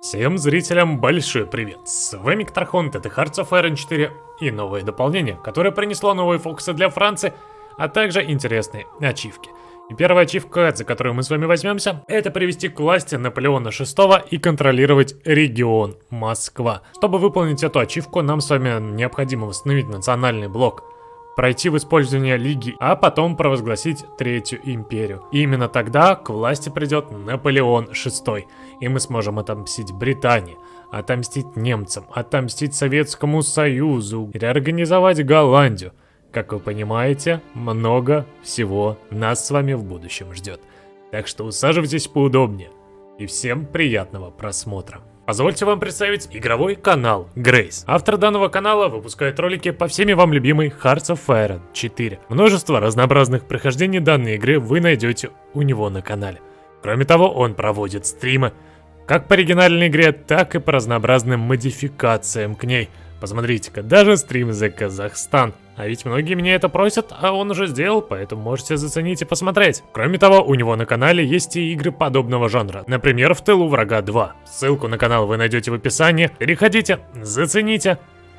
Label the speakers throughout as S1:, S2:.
S1: Всем зрителям большой привет! С вами Ктархонт, это Hearts of Iron 4 и новое дополнение, которое принесло новые фокусы для Франции, а также интересные ачивки. И первая ачивка, за которую мы с вами возьмемся, это привести к власти Наполеона VI и контролировать регион Москва. Чтобы выполнить эту ачивку, нам с вами необходимо восстановить национальный блок, пройти в использование Лиги, а потом провозгласить Третью империю. И именно тогда к власти придет Наполеон VI, и мы сможем отомстить Британии, отомстить немцам, отомстить Советскому Союзу, реорганизовать Голландию. Как вы понимаете, много всего нас с вами в будущем ждет. Так что усаживайтесь поудобнее и всем приятного просмотра. Позвольте вам представить игровой канал Grace. Автор данного канала выпускает ролики по всеми вам любимой Hearts of Iron 4. Множество разнообразных прохождений данной игры вы найдете у него на канале. Кроме того, он проводит стримы как по оригинальной игре, так и по разнообразным модификациям к ней. Посмотрите-ка, даже стрим за Казахстан. А ведь многие меня это просят, а он уже сделал, поэтому можете заценить и посмотреть. Кроме того, у него на канале есть и игры подобного жанра. Например, «В тылу врага 2». Ссылку на канал вы найдете в описании. Переходите, зацените.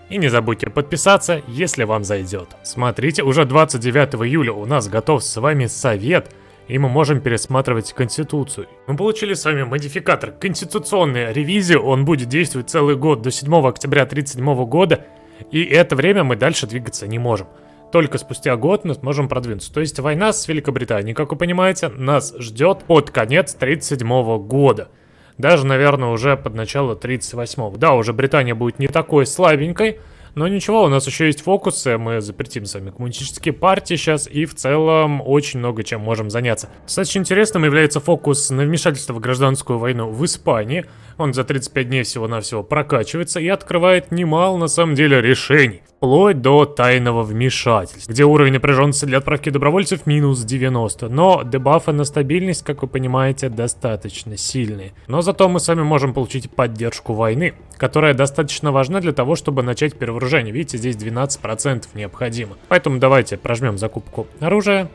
S1: И не забудьте подписаться, если вам зайдет. Смотрите, уже 29 июля у нас готов с вами совет, и мы можем пересматривать Конституцию. Мы получили с вами модификатор «Конституционная ревизия». Он будет действовать целый год до 7 октября 1937 года. И это время мы дальше двигаться не можем. Только спустя год мы сможем продвинуться. То есть война с Великобританией, как вы понимаете, нас ждет под конец 1937 года. Даже, наверное, уже под начало 1938. Да, уже Британия будет не такой слабенькой. Но ничего, у нас еще есть фокусы, мы запретим с вами коммунистические партии сейчас, и в целом очень много чем можем заняться. Достаточно интересным является фокус на вмешательство в гражданскую войну в Испании. Он за 35 дней всего-навсего прокачивается и открывает немало, на самом деле, решений. Вплоть до тайного вмешательства, где уровень напряженности для отправки добровольцев минус 90. Но дебафы на стабильность, как вы понимаете, достаточно сильные. Но зато мы с вами можем получить поддержку войны, которая достаточно важна для того, чтобы начать перевооружение. Видите, здесь 12% необходимо. Поэтому давайте прожмем закупку оружия.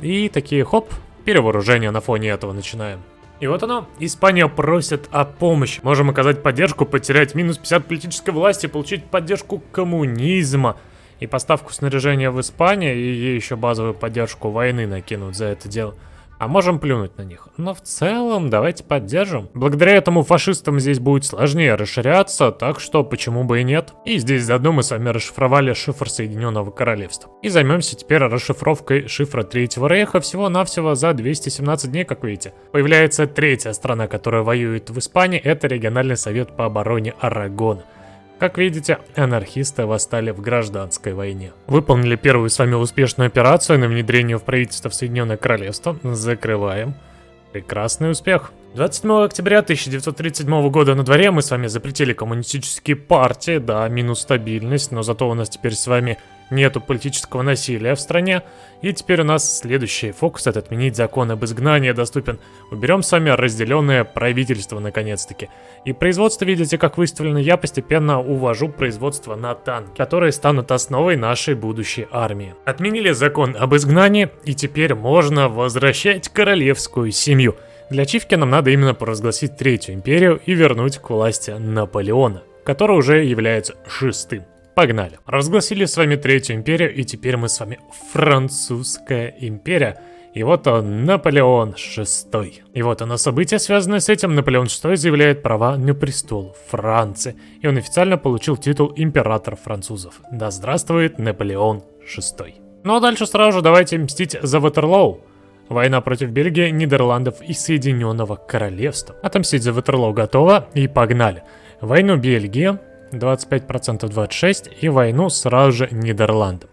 S1: И такие, хоп, перевооружение на фоне этого начинаем. И вот оно, Испания просит о помощи. Можем оказать поддержку, потерять минус 50 политической власти, получить поддержку коммунизма. И поставку снаряжения в Испании, и ей еще базовую поддержку войны накинут за это дело. А можем плюнуть на них. Но в целом давайте поддержим. Благодаря этому фашистам здесь будет сложнее расширяться, так что почему бы и нет. И здесь заодно мы с вами расшифровали шифр Соединенного Королевства. И займемся теперь расшифровкой шифра Третьего Рейха всего-навсего за 217 дней, как видите. Появляется третья страна, которая воюет в Испании, это региональный совет по обороне Арагона. Как видите, анархисты восстали в гражданской войне. Выполнили первую с вами успешную операцию на внедрение в правительство в Соединенное Королевство. Закрываем. Прекрасный успех. 27 октября 1937 года на дворе мы с вами запретили коммунистические партии. Да, минус стабильность, но зато у нас теперь с вами нету политического насилия в стране. И теперь у нас следующий фокус — это отменить закон об изгнании доступен. Уберем с вами разделенное правительство наконец-таки. И производство, видите, как выставлено, я постепенно увожу производство на танки, которые станут основой нашей будущей армии. Отменили закон об изгнании, и теперь можно возвращать королевскую семью. Для ачивки нам надо именно провозгласить Третью империю и вернуть к власти Наполеона, который уже является шестым. Погнали. Разгласили с вами Третью империю, и теперь мы с вами Французская империя. И вот он, Наполеон VI. И вот оно событие, связанное с этим. Наполеон VI заявляет права на престол Франции. И он официально получил титул императора французов. Да здравствует Наполеон VI. Ну а дальше сразу же давайте мстить за Ватерлоу. Война против Бельгии, Нидерландов и Соединенного Королевства. Отомстить за Ватерлоу готово, и погнали. Войну Бельгии, 25% 26%, и войну сразу же Нидерландам.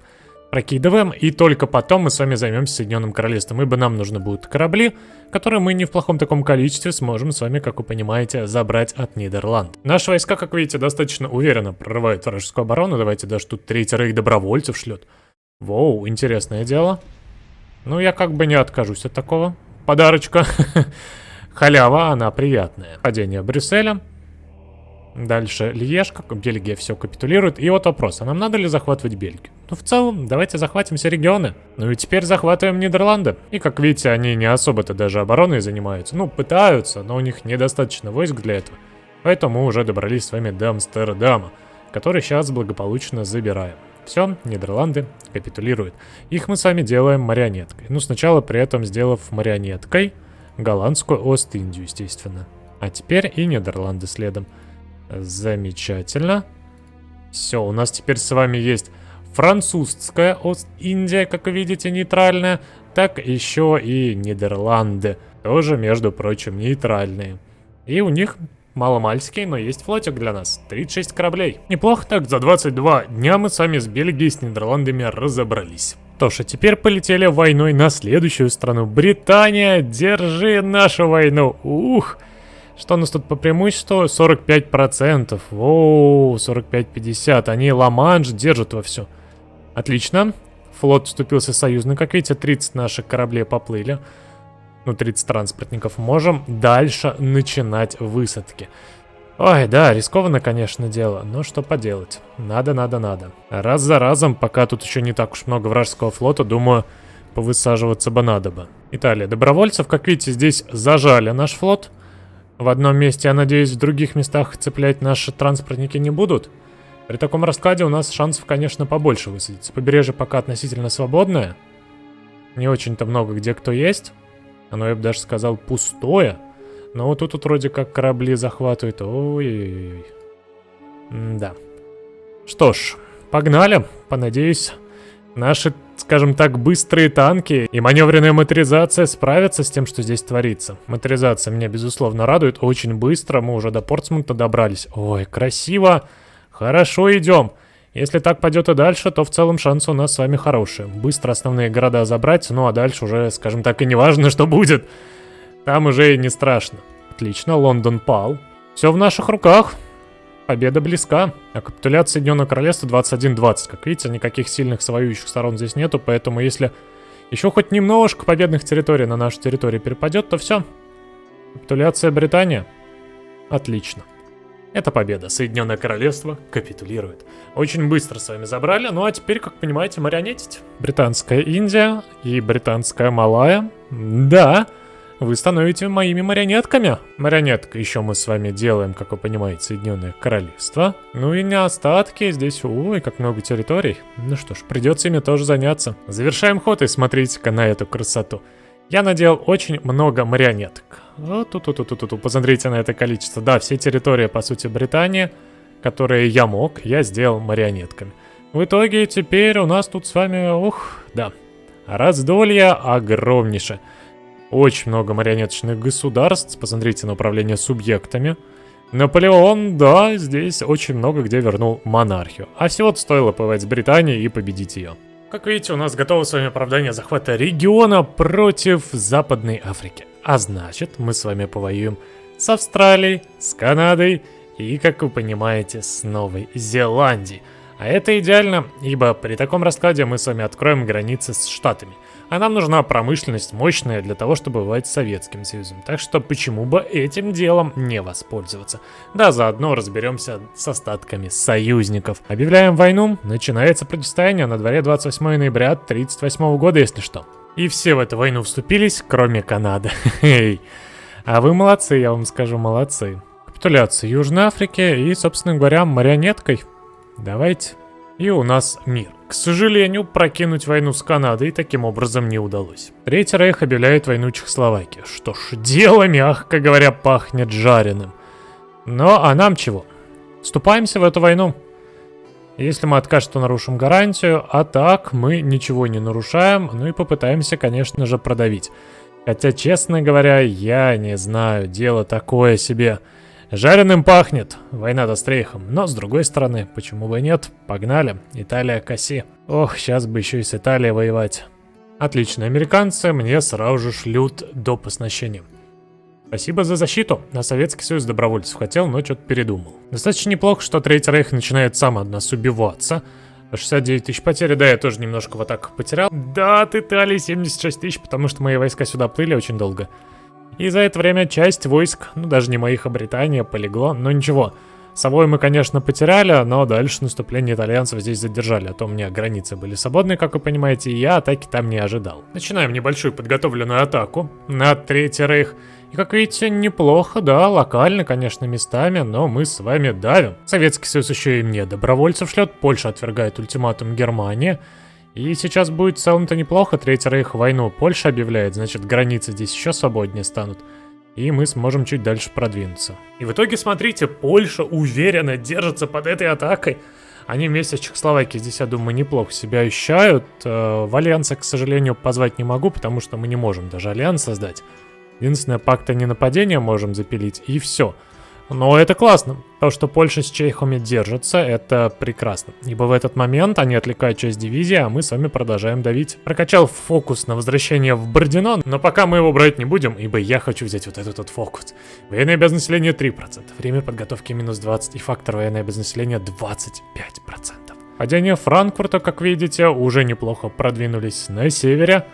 S1: Прокидываем, и только потом мы с вами займемся Соединенным Королевством, ибо нам нужны будут корабли, которые мы не в плохом таком количестве сможем с вами, как вы понимаете, забрать от Нидерланд. Наши войска, как видите, достаточно уверенно прорывают вражескую оборону. Давайте даже тут Третий Рейх добровольцев шлет. Воу, интересное дело. Ну, я как бы не откажусь от такого подарочка. Халява, она приятная. Падение Брюсселя. Дальше Льеж, как Бельгия все капитулирует. И вот вопрос, а нам надо ли захватывать Бельгию? Ну, в целом, давайте захватим все регионы. Ну и теперь захватываем Нидерланды. И, как видите, они не особо-то даже обороной занимаются. Ну, пытаются, но у них недостаточно войск для этого. Поэтому мы уже добрались с вами до Амстердама, который сейчас благополучно забираем. Все, Нидерланды капитулируют. Их мы с вами делаем марионеткой. Ну, сначала при этом сделав марионеткой голландскую Ост-Индию, естественно. А теперь и Нидерланды следом. Замечательно. Все, у нас теперь с вами есть французская Ост-Индия, как вы видите, нейтральная. Так еще и Нидерланды. Тоже, между прочим, нейтральные. И у них маломальский, но есть флотик для нас. 36 кораблей. Неплохо так, за 22 дня мы с вами с Бельгией, с Нидерландами разобрались. То что теперь полетели войной на следующую страну. Британия, держи нашу войну. Ух! Что у нас тут по преимуществу? 45%. Воу, 45-50. Они Ла-Манш держат вовсю. Отлично. Флот вступился союзный. Как видите, 30 наших кораблей поплыли. Ну, 30 транспортников. Можем дальше начинать высадки. Ой, да, рискованно, конечно, дело. Но что поделать. Надо. Раз за разом, пока тут еще не так уж много вражеского флота, думаю, повысаживаться бы надо бы. Италия. Добровольцев, как видите, здесь зажали наш флот. В одном месте, я надеюсь, в других местах цеплять наши транспортники не будут. При таком раскладе у нас шансов, конечно, побольше высадиться. Побережье пока относительно свободное. Не очень-то много где кто есть. Оно, я бы даже сказал, пустое. Но вот тут вроде как корабли захватывают. Ой-ой-ой. Да. Что ж, погнали. Понадеюсь, наши, скажем так, быстрые танки и маневренная моторизация справятся с тем, что здесь творится. Моторизация меня, безусловно, радует. Очень быстро мы уже до Портсмута добрались. Ой, красиво. Хорошо идем. Если так пойдет и дальше, то в целом шансы у нас с вами хорошие. Быстро основные города забрать, ну а дальше уже, скажем так, и не важно, что будет. Там уже и не страшно. Отлично, Лондон пал. Все в наших руках. Победа близка. А капитуляция Соединенного Королевства 21-20. Как видите, никаких сильных воюющих сторон здесь нету, поэтому если еще хоть немножко победных территорий на нашу территорию перепадет, то все. Капитуляция Британия. Отлично. Это победа. Соединенное Королевство капитулирует. Очень быстро с вами забрали, ну а теперь, как понимаете, марионетить. Британская Индия и британская Малайя. Да, вы становитесь моими марионетками. Марионетка еще мы с вами делаем, как вы понимаете, Соединенное Королевство. Ну и не остатки. Здесь, ой, как много территорий. Ну что ж, придется ими тоже заняться. Завершаем ход и смотрите-ка на эту красоту. Я наделал очень много марионеток. Вот тут, посмотрите на это количество. Да, все территории, по сути, Британии, которые я мог, я сделал марионетками. В итоге теперь у нас тут с вами, да, раздолье огромнейшее. Очень много марионеточных государств. Посмотрите на управление субъектами. Наполеон, да, здесь очень много где вернул монархию. А всего-то стоило повоевать с Британией и победить ее. Как видите, у нас готово с вами оправдание захвата региона против Западной Африки. А значит, мы с вами повоюем с Австралией, с Канадой и, как вы понимаете, с Новой Зеландией. А это идеально, ибо при таком раскладе мы с вами откроем границы с Штатами. А нам нужна промышленность мощная для того, чтобы воевать с Советским Союзом. Так что почему бы этим делом не воспользоваться? Да, заодно разберемся с остатками союзников. Объявляем войну. Начинается противостояние на дворе 28 ноября 1938 года, если что. И все в эту войну вступились, кроме Канады. А вы молодцы, я вам скажу, молодцы. Капитуляция Южной Африки и, собственно говоря, марионеткой. Давайте. И у нас мир. К сожалению, прокинуть войну с Канадой таким образом не удалось. Третий Рейх объявляет войну Чехословакии. Что ж, дело, мягко говоря, пахнет жареным. А нам чего? Вступаемся в эту войну. Если мы откажем, то нарушим гарантию, а так мы ничего не нарушаем, ну и попытаемся, конечно же, продавить. Хотя, честно говоря, я не знаю, дело такое себе. Жареным пахнет, война-то с Рейхом, но с другой стороны, почему бы нет, погнали, Италия коси. Ох, сейчас бы еще и с Италией воевать. Отлично, американцы мне сразу же шлют доп. Оснащения. Спасибо за защиту, а Советский Союз добровольцев хотел, но что-то передумал. Достаточно неплохо, что Третий Рейх начинает сам от нас убиваться. 69 тысяч потерь, да, я тоже немножко вот так потерял. Да, от Италии 76 тысяч, потому что мои войска сюда плыли очень долго. И за это время часть войск, ну даже не моих, а Британия, полегло, но ничего. Савой мы, конечно, потеряли, но дальше наступление итальянцев здесь задержали, а то у меня границы были свободны, как вы понимаете, и я атаки там не ожидал. Начинаем небольшую подготовленную атаку на Третий Рейх. И как видите, неплохо, да, локально, конечно, местами, но мы с вами давим. Советский Союз еще и мне добровольцев шлет, Польша отвергает ультиматум Германии. И сейчас будет в целом-то неплохо, Третий Рейх войну Польша объявляет, значит границы здесь еще свободнее станут. И мы сможем чуть дальше продвинуться. И в итоге, смотрите, Польша уверенно держится под этой атакой. Они вместе с Чехословакией здесь, я думаю, неплохо себя ощущают. В альянс я, к сожалению, позвать не могу, потому что мы не можем даже альянс создать. Единственное, пакт о ненападении можем запилить, и все. Но это классно. То, что Польша с чехами держатся, это прекрасно. Ибо в этот момент они отвлекают часть дивизии, а мы с вами продолжаем давить. Прокачал фокус на возвращение в Бородино, но пока мы его брать не будем, ибо я хочу взять вот этот вот фокус. Военное обязанность населения 3%, время подготовки минус 20 и фактор военное обязанность населения 25%. Падение Франкфурта, как видите, уже неплохо продвинулись на севере.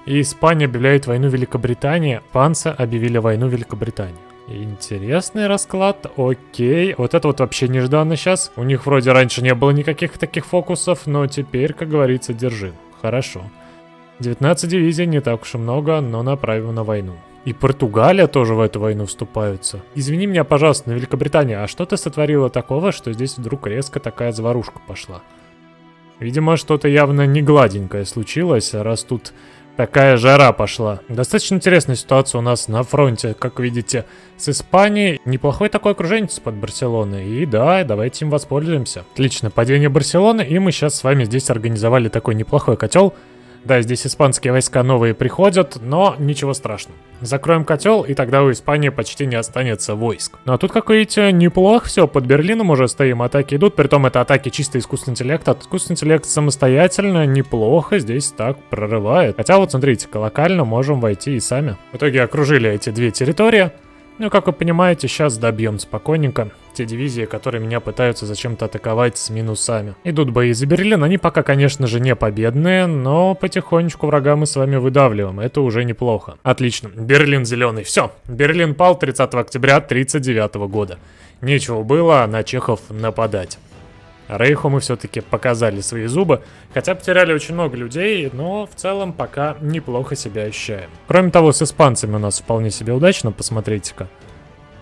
S1: И Испания объявляет войну Великобритании, панцы объявили войну Великобритании. Интересный расклад, окей. Вот это вот вообще нежданно сейчас. У них вроде раньше не было никаких таких фокусов, но теперь, как говорится, держи. Хорошо. 19 дивизий, не так уж и много, но направим на войну. И Португалия тоже в эту войну вступаются. Извини меня, пожалуйста, но Великобритания, а что ты сотворила такого, что здесь вдруг резко такая заварушка пошла? Видимо, что-то явно не гладенькое случилось, раз тут такая жара пошла. Достаточно интересная ситуация у нас на фронте, как видите, с Испанией. Неплохой такой окруженец под Барселоной. И да, давайте им воспользуемся. Отлично, падение Барселоны. И мы сейчас с вами здесь организовали такой неплохой котел. Да, здесь испанские войска новые приходят, но ничего страшного. Закроем котел, и тогда у Испании почти не останется войск. Ну а тут, как видите, неплохо все, под Берлином уже стоим, атаки идут, притом это атаки чисто искусственного интеллекта. Искусственный интеллект самостоятельно, неплохо здесь так прорывает. Хотя вот смотрите, локально можем войти и сами. В итоге окружили эти две территории. Ну, как вы понимаете, сейчас добьем спокойненько те дивизии, которые меня пытаются зачем-то атаковать с минусами. Идут бои за Берлин, они пока, конечно же, не победные, но потихонечку врага мы с вами выдавливаем, это уже неплохо. Отлично, Берлин зеленый, все, Берлин пал 30 октября 1939 года. Нечего было на чехов нападать. Рейху мы все-таки показали свои зубы, хотя потеряли очень много людей, но в целом пока неплохо себя ощущаем. Кроме того, с испанцами у нас вполне себе удачно, посмотрите-ка.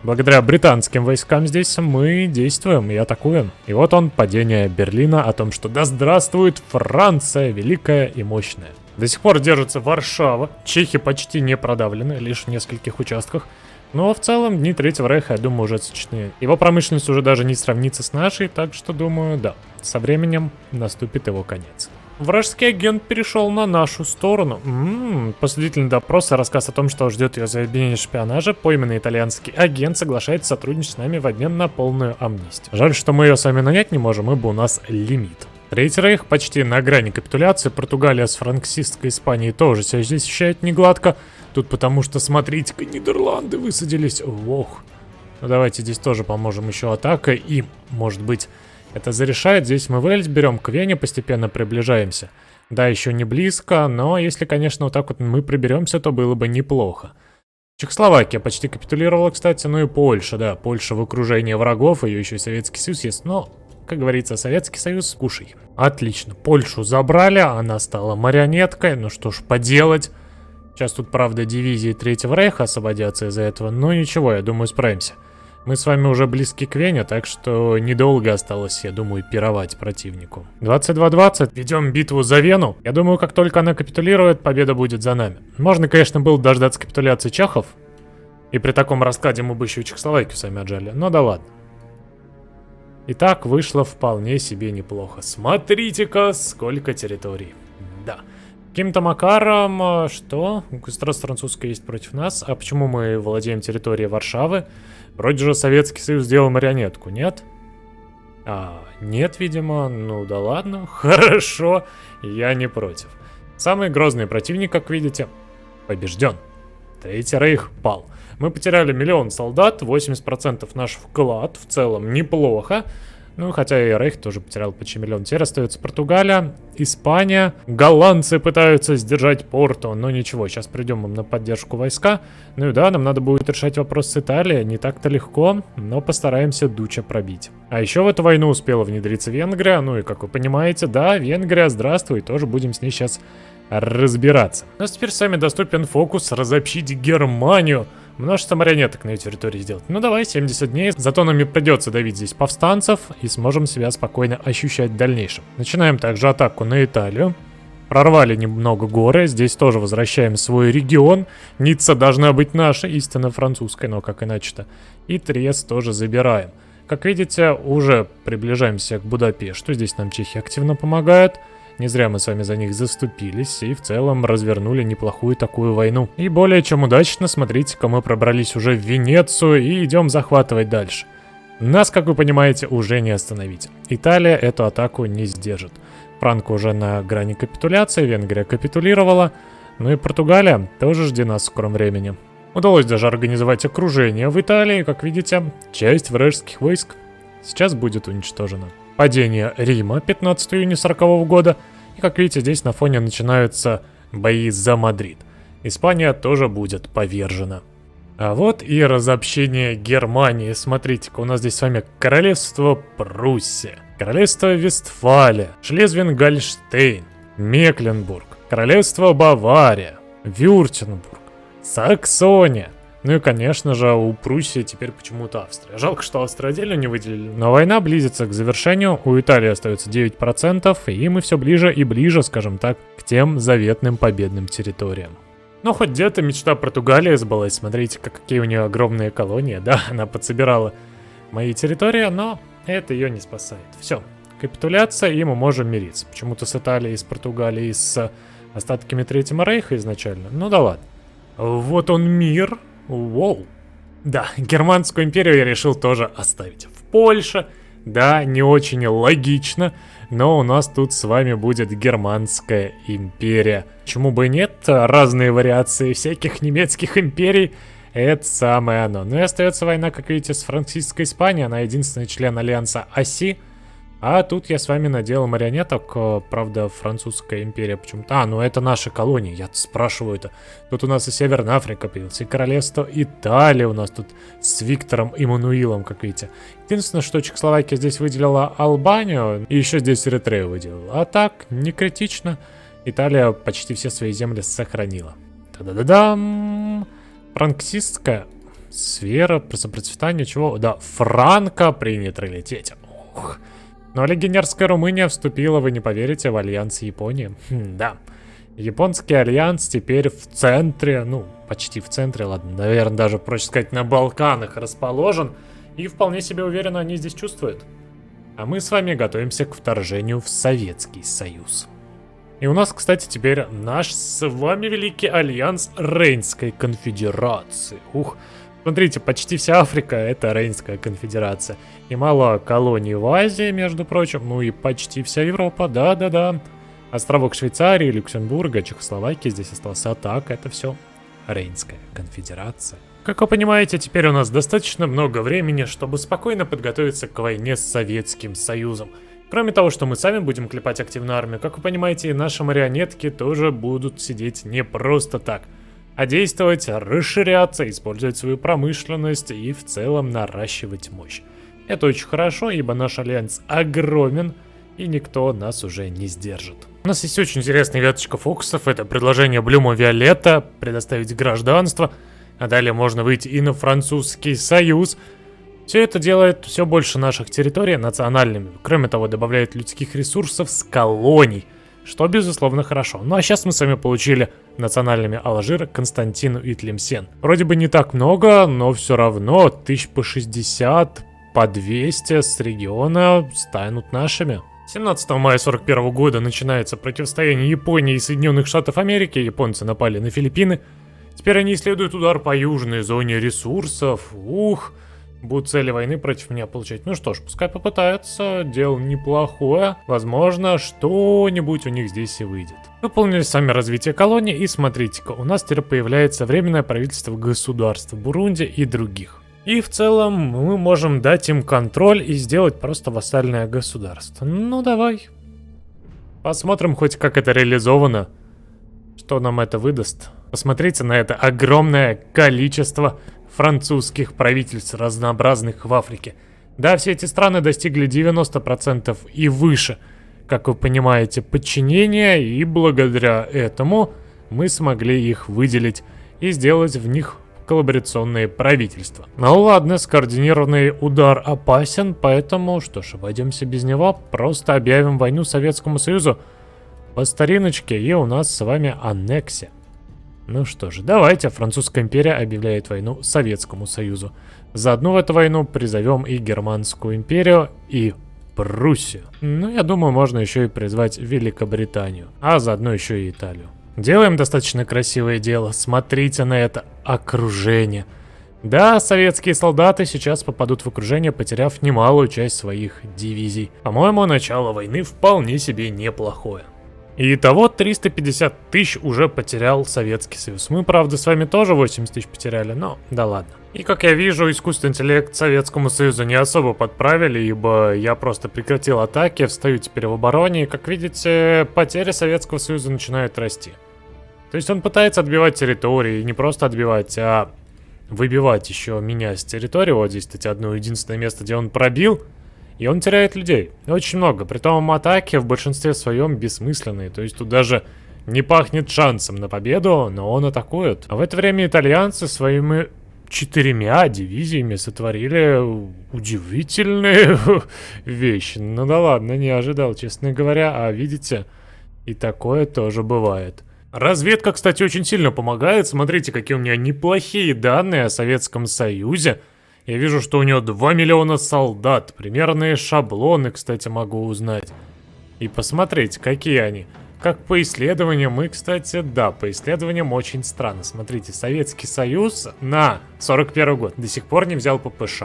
S1: Благодаря британским войскам здесь мы действуем и атакуем. И вот он, падение Берлина, о том, что да здравствует Франция, великая и мощная. До сих пор держится Варшава, чехи почти не продавлены, лишь в нескольких участках. Но в целом дни Третьего Рейха, я думаю, уже отсечены. Его промышленность уже даже не сравнится с нашей, так что думаю, да, со временем наступит его конец. Вражеский агент перешел на нашу сторону. Посудительный допрос и рассказ о том, что ждет ее за обвинение в шпионаже. Пойманный итальянский агент соглашается сотрудничать с нами в обмен на полную амнистию. Жаль, что мы ее сами нанять не можем, ибо у нас лимит. Третий Рейх почти на грани капитуляции. Португалия с франкистской Испанией тоже себя здесь ощущает негладко. Тут потому что, смотрите-ка, Нидерланды высадились. Ох. Ну давайте здесь тоже поможем еще атакой. И, может быть, это зарешает. Здесь мы Вельс берем, к Вене постепенно приближаемся. Да, еще не близко, но если, конечно, вот так вот мы приберемся, то было бы неплохо. Чехословакия почти капитулировала, кстати. Ну и Польша, да. Польша в окружении врагов. Ее еще и Советский Союз есть, но... Как говорится, Советский Союз, кушай. Отлично, Польшу забрали, она стала марионеткой, ну что ж поделать. Сейчас тут, правда, дивизии Третьего Рейха освободятся из-за этого, но ничего, я думаю, справимся. Мы с вами уже близки к Вене, так что недолго осталось, я думаю, пировать противнику. 22-20, ведем битву за Вену. Я думаю, как только она капитулирует, победа будет за нами. Можно, конечно, было дождаться капитуляции чехов, и при таком раскладе мы бы еще и Чехословакию сами отжали, но да ладно. И так вышло вполне себе неплохо. Смотрите-ка, сколько территорий. Да. Каким-то макаром... Что? Государство французское есть против нас. А почему мы владеем территорией Варшавы? Вроде же Советский Союз сделал марионетку, нет? Нет, видимо. Ну да ладно. Хорошо. Я не против. Самый грозный противник, как видите, побежден. Третий Рейх пал. Мы потеряли 1 000 000 солдат, 80% наш вклад, в целом неплохо. Ну, хотя и Рейх тоже потерял почти 1 000 000. Теперь остается Португалия, Испания. Голландцы пытаются сдержать Порту, но ничего, сейчас придем им на поддержку войска. Ну и да, нам надо будет решать вопрос с Италией, не так-то легко, но постараемся Дуча пробить. А еще в эту войну успела внедриться Венгрия, ну и как вы понимаете, да, Венгрия, здравствуй, тоже будем с ней сейчас разбираться. У нас теперь с вами доступен фокус разобщить Германию. множество марионеток на ее территории сделать. Ну давай, 70 дней, зато нам и придется давить здесь повстанцев и сможем себя спокойно ощущать в дальнейшем. Начинаем также атаку на Италию. Прорвали немного горы, здесь тоже возвращаем свой регион. Ницца должна быть наша, истинно французская, но как иначе-то. И Триест тоже забираем. Как видите, уже приближаемся к Будапешту, здесь нам чехи активно помогают. Не зря мы с вами за них заступились и в целом развернули неплохую такую войну. И более чем удачно, смотрите-ка, мы пробрались уже в Венецию и идем захватывать дальше. Нас, как вы понимаете, уже не остановить. Италия эту атаку не сдержит. Франко уже на грани капитуляции, Венгрия капитулировала, ну и Португалия тоже жди нас в скором времени. Удалось даже организовать окружение в Италии, как видите, часть вражеских войск сейчас будет уничтожена. Падение Рима 15 июня 40 года, и как видите, здесь на фоне начинаются бои за Мадрид. Испания тоже будет повержена. А вот и разобщение Германии. Смотрите-ка, у нас здесь с вами королевство Пруссия, королевство Вестфалия, Шлезвиг-Гольштейн, Мекленбург, королевство Бавария, Вюртембург, Саксония. Ну и, конечно же, у Пруссии теперь почему-то Австрия. Жалко, что Австрию отдельно не выделили. Но война близится к завершению. У Италии остается 9%, и мы все ближе и ближе, скажем так, к тем заветным победным территориям. Ну, хоть где-то мечта Португалии сбылась. Смотрите, какие у нее огромные колонии. Да, она подсобирала мои территории, но это ее не спасает. Все, капитуляция, и мы можем мириться. Почему-то с Италией, с Португалией, с остатками Третьего Рейха изначально. Ну да ладно. Вот он мир. Воу. Да, Германскую империю я решил тоже оставить. В Польше, да, не очень логично, но у нас тут с вами будет Германская империя. Почему бы и нет? Разные вариации всяких немецких империй. Это самое оно. Ну и остается война, как видите, с французской Испанией. Она единственный член альянса оси. А тут я с вами наделал марионеток. Правда, французская империя почему-то... ну это наши колонии, я спрашиваю это. Тут у нас и Северная Африка появилась, и королевство Италии у нас тут с Виктором Эммануилом, как видите. Единственное, что Чехословакия здесь выделила Албанию, и еще здесь Эритрею выделила. А так, не критично. Италия почти все свои земли сохранила. Та-да-да-дам! Франкистская сфера процветания чего? Да, Франко при нейтралитете. Ух. Но легионерская Румыния вступила, вы не поверите, в альянс Японии. Да. Японский альянс теперь в центре, ну, почти в центре, ладно, наверное, даже, проще сказать, на Балканах расположен. И вполне себе уверенно они здесь чувствуют. А мы с вами готовимся к вторжению в Советский Союз. И у нас, кстати, теперь наш с вами великий альянс Рейнской конфедерации. Ух. Смотрите, почти вся Африка — это Рейнская конфедерация. И мало колоний в Азии, между прочим. Ну и почти вся Европа, да-да-да. Островок Швейцарии, Люксембурга, Чехословакии здесь остался. А так, это все Рейнская конфедерация. Как вы понимаете, теперь у нас достаточно много времени, чтобы спокойно подготовиться к войне с Советским Союзом. Кроме того, что мы сами будем клепать активную армию, как вы понимаете, и наши марионетки тоже будут сидеть не просто так, а действовать, расширяться, использовать свою промышленность и в целом наращивать мощь. Это очень хорошо, ибо наш альянс огромен, и никто нас уже не сдержит. У нас есть очень интересная веточка фокусов, это предложение Блюма Виолетта предоставить гражданство, а далее можно выйти и на Французский Союз. Все это делает все больше наших территорий национальными, кроме того добавляет людских ресурсов с колоний, что безусловно хорошо. Ну а сейчас мы с вами получили национальными Алжир, Константину и Тлемсен. Вроде бы не так много, но все равно 1000 по 60, по 200 с региона станут нашими. 17 мая 41 года начинается противостояние Японии и Соединенных Штатов Америки. Японцы напали на Филиппины. Теперь они исследуют удар по южной зоне ресурсов. Ух, будут цели войны против меня получать. Ну что ж, пускай попытаются. Дело неплохое. Возможно, что-нибудь у них здесь и выйдет. Выполнили сами развитие колонии. И смотрите-ка, у нас теперь появляется временное правительство государств Бурунди и других. И в целом мы можем дать им контроль и сделать просто вассальное государство. Ну давай. Посмотрим хоть как это реализовано. Что нам это выдаст. Посмотрите на это огромное количество французских правительств разнообразных в Африке. Да, все эти страны достигли 90% и выше, как вы понимаете, подчинения, и благодаря этому мы смогли их выделить и сделать в них коллаборационные правительства. Ну ладно, скоординированный удар опасен, поэтому, что ж, обойдемся без него, просто объявим войну Советскому Союзу по стариночке, и у нас с вами аннексия. Ну что же, давайте, Французская империя объявляет войну Советскому Союзу. Заодно в эту войну призовем и Германскую империю, и Пруссию. Ну, я думаю, можно еще и призвать Великобританию, а заодно еще и Италию. Делаем достаточно красивое дело. Смотрите на это окружение. Да, советские солдаты сейчас попадут в окружение, потеряв немалую часть своих дивизий. По-моему, начало войны вполне себе неплохое. Итого 350 тысяч уже потерял Советский Союз. Мы, правда, с вами тоже 80 тысяч потеряли, но да ладно. И как я вижу, искусственный интеллект Советскому Союзу не особо подправили, ибо я просто прекратил атаки, встаю теперь в обороне, и, как видите, потери Советского Союза начинают расти. То есть он пытается отбивать территории, и не просто отбивать, а выбивать еще меня с территории. Вот здесь, кстати, одно единственное место, где он пробил, и он теряет людей. Очень много. Притом атаки в большинстве своем бессмысленные, то есть тут даже не пахнет шансом на победу, но он атакует. А в это время итальянцы своими 4 дивизиями сотворили удивительные вещи. Ну да ладно, не ожидал, честно говоря. А видите, и такое тоже бывает. Разведка, кстати, очень сильно помогает. Смотрите, какие у меня неплохие данные о Советском Союзе. Я вижу, что у него 2 миллиона солдат. Примерные шаблоны, кстати, могу узнать. И посмотрите, какие они. Как по исследованиям, и, кстати, да, по исследованиям очень странно. Смотрите, Советский Союз на 41 год до сих пор не взял ППШ.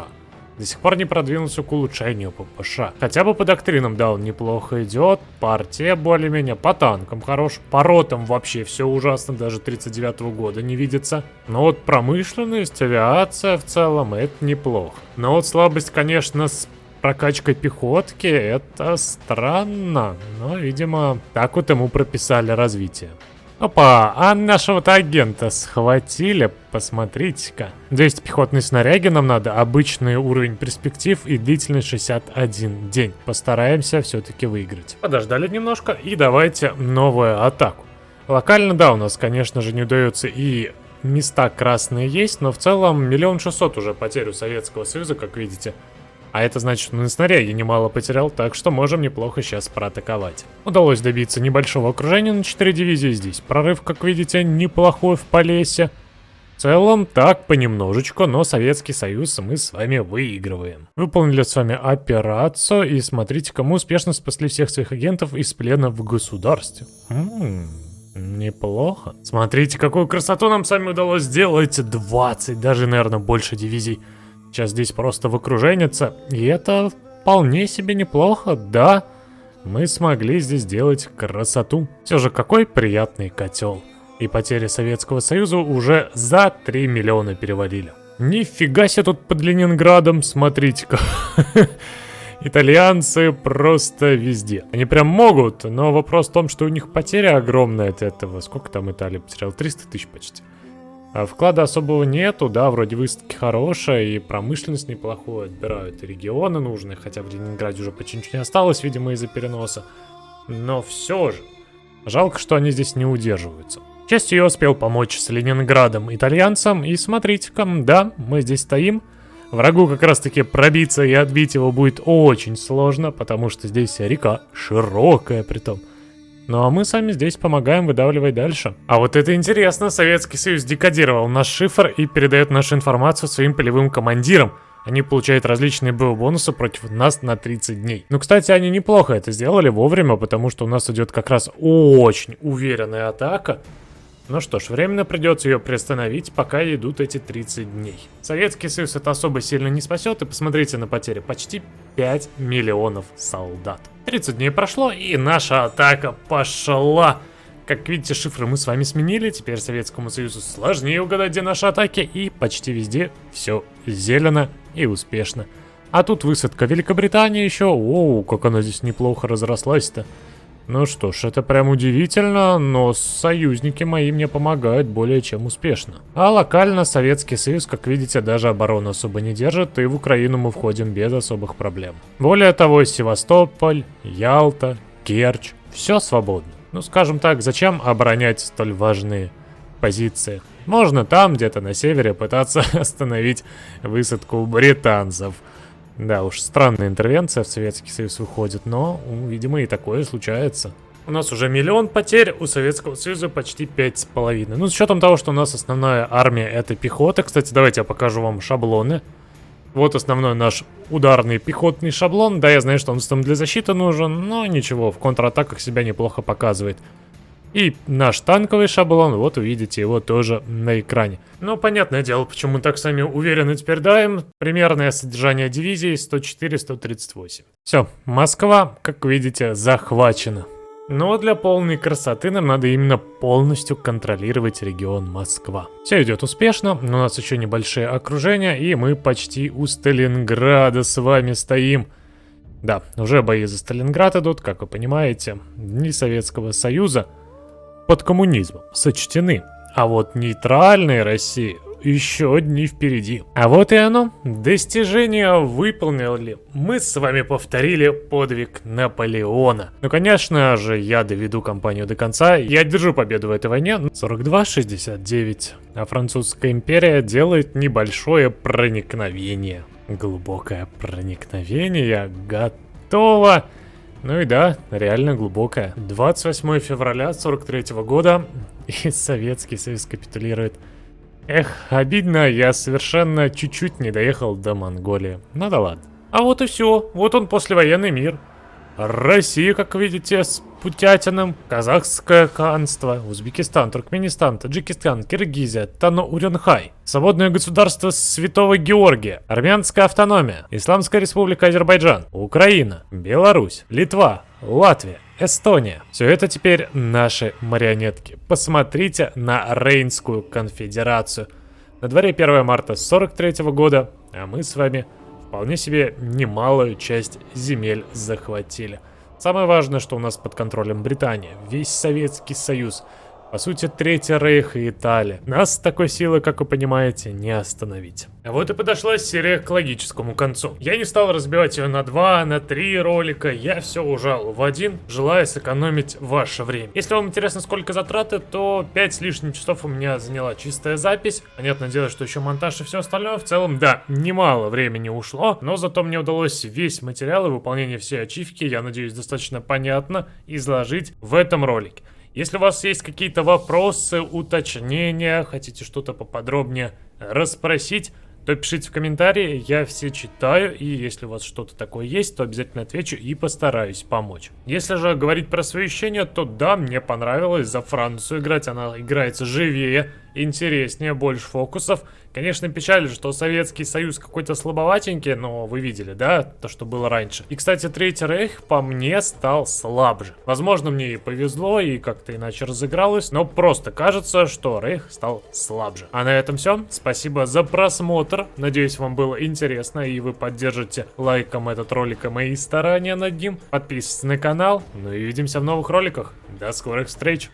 S1: До сих пор не продвинулся к улучшению ППШ. Хотя бы по доктринам, да, он неплохо идет. Партия более-менее, по танкам хорош. По ротам вообще все ужасно, даже 39-го года не видится. Но вот промышленность, авиация в целом, это неплохо. Но вот слабость, конечно, с прокачкой пехотки, это странно. Но, видимо, так вот ему прописали развитие. Опа, а нашего-то агента схватили, посмотрите-ка. 200 пехотной снаряги нам надо, обычный уровень перспектив и длительность 61 день. Постараемся все-таки выиграть. Подождали немножко и давайте новую атаку. Локально, да, у нас, конечно же, не удается и места красные есть, но в целом 1 600 000 уже потерь у Советского Союза, как видите. А это значит, что на снаряге немало потерял, так что можем неплохо сейчас проатаковать. Удалось добиться небольшого окружения на 4 дивизии здесь. Прорыв, как видите, неплохой в Полесье. В целом, так, понемножечку, но Советский Союз мы с вами выигрываем. Выполнили с вами операцию, и смотрите-ка, мы успешно спасли всех своих агентов из плена в государстве. Неплохо. Смотрите, какую красоту нам с вами удалось сделать. 20, даже, наверное, больше дивизий. Сейчас здесь просто в окруженится, и это вполне себе неплохо, да. Мы смогли здесь сделать красоту. Все же какой приятный котел. И потери Советского Союза уже за 3 миллиона перевалили. Нифига себе тут под Ленинградом, смотрите-ка. Итальянцы просто везде. Они прям могут, но вопрос в том, что у них потеря огромная от этого. Сколько там Италия потеряла? 300 тысяч почти. А вклада особого нету, да, вроде выставки хорошая, и промышленность неплохую, отбирают и регионы нужные, хотя в Ленинграде уже почти ничего не осталось, видимо, из-за переноса. Но все же, жалко, что они здесь не удерживаются. К счастью, я успел помочь с Ленинградом итальянцам, и смотрите-ка, да, мы здесь стоим. Врагу как раз-таки пробиться и отбить его будет очень сложно, потому что здесь река широкая притом. Ну а мы сами здесь помогаем выдавливать дальше. А вот это интересно, Советский Союз декодировал наш шифр и передает нашу информацию своим полевым командирам. Они получают различные бонусы против нас на 30 дней. Ну, кстати, они неплохо это сделали вовремя, потому что у нас идет как раз очень уверенная атака. Ну что ж, временно придется ее приостановить, пока идут эти 30 дней. Советский Союз это особо сильно не спасет, и посмотрите на потери. Почти 5 миллионов солдат. 30 дней прошло, и наша атака пошла. Как видите, шифры мы с вами сменили, теперь Советскому Союзу сложнее угадать, где наши атаки, и почти везде все зелено и успешно. А тут высадка Великобритании еще, оу, как она здесь неплохо разрослась-то. Ну что ж, это прям удивительно, но союзники мои мне помогают более чем успешно. А локально Советский Союз, как видите, даже оборону особо не держит, и в Украину мы входим без особых проблем. Более того, Севастополь, Ялта, Керчь, все свободно. Ну скажем так, зачем оборонять столь важные позиции? Можно там, где-то на севере, пытаться остановить высадку британцев. Да уж, странная интервенция в Советский Союз выходит, но, видимо, и такое случается. У нас уже 1 миллион потерь, у Советского Союза почти 5,5. Ну, с учетом того, что у нас основная армия это пехота. Кстати, давайте я покажу вам шаблоны. Вот основной наш ударный пехотный шаблон. Да, я знаю, что он там для защиты нужен, но ничего, в контратаках себя неплохо показывает. И наш танковый шаблон, вот увидите его тоже на экране. Ну, понятное дело, почему мы так сами уверенно теперь даем. Примерное содержание дивизии 104-138. Все, Москва, как видите, захвачена. Но для полной красоты нам надо именно полностью контролировать регион Москва. Все идет успешно, у нас еще небольшие окружения, и мы почти у Сталинграда с вами стоим. Да, уже бои за Сталинград идут, как вы понимаете. Дни Советского Союза под коммунизмом сочтены, а вот нейтральной России еще дни впереди. А вот и оно, достижение выполнили. Мы с вами повторили подвиг Наполеона. Ну, конечно же, я доведу кампанию до конца, я одержу победу в этой войне. 42-69. А французская империя делает небольшое проникновение. Глубокое проникновение готово. Ну и да, реально глубокое. 28 февраля 43 года, и Советский Союз капитулирует. Эх, обидно, я совершенно чуть-чуть не доехал до Монголии. Ну да ладно. А вот и все, вот он послевоенный мир. Россия, как видите, с Путятиным, Казахское ханство, Узбекистан, Туркменистан, Таджикистан, Киргизия, Тано-Уренхай, Свободное государство Святого Георгия, Армянская автономия, Исламская республика Азербайджан, Украина, Беларусь, Литва, Латвия, Эстония. Все это теперь наши марионетки. Посмотрите на Рейнскую конфедерацию. На дворе 1 марта 43 года, а мы с вами вполне себе немалую часть земель захватили. Самое важное, что у нас под контролем Британия, весь Советский Союз, по сути, Третий Рейх и Италия. Нас с такой силой, как вы понимаете, не остановить. А вот и подошла серия к логическому концу. Я не стал разбивать ее на 2, на 3 ролика, я все ужал в один, желая сэкономить ваше время. Если вам интересно, сколько затраты, то 5 с лишним часов у меня заняла чистая запись. Понятное дело, что еще монтаж и все остальное. В целом, да, немало времени ушло, но зато мне удалось весь материал и выполнение всей ачивки, я надеюсь, достаточно понятно изложить в этом ролике. Если у вас есть какие-то вопросы, уточнения, хотите что-то поподробнее расспросить, то пишите в комментарии, я все читаю, и если у вас что-то такое есть, то обязательно отвечу и постараюсь помочь. Если же говорить про свои ощущения, то да, мне понравилось за Францию играть, она играется живее, интереснее, больше фокусов. Конечно, печаль, что Советский Союз какой-то слабоватенький, но вы видели, да, то, что было раньше. И, кстати, Третий Рейх по мне стал слабже. Возможно, мне и повезло, и как-то иначе разыгралось, но просто кажется, что Рейх стал слабже. А на этом все. Спасибо за просмотр. Надеюсь, вам было интересно, и вы поддержите лайком этот ролик и мои старания над ним. Подписывайтесь на канал, ну и увидимся в новых роликах. До скорых встреч!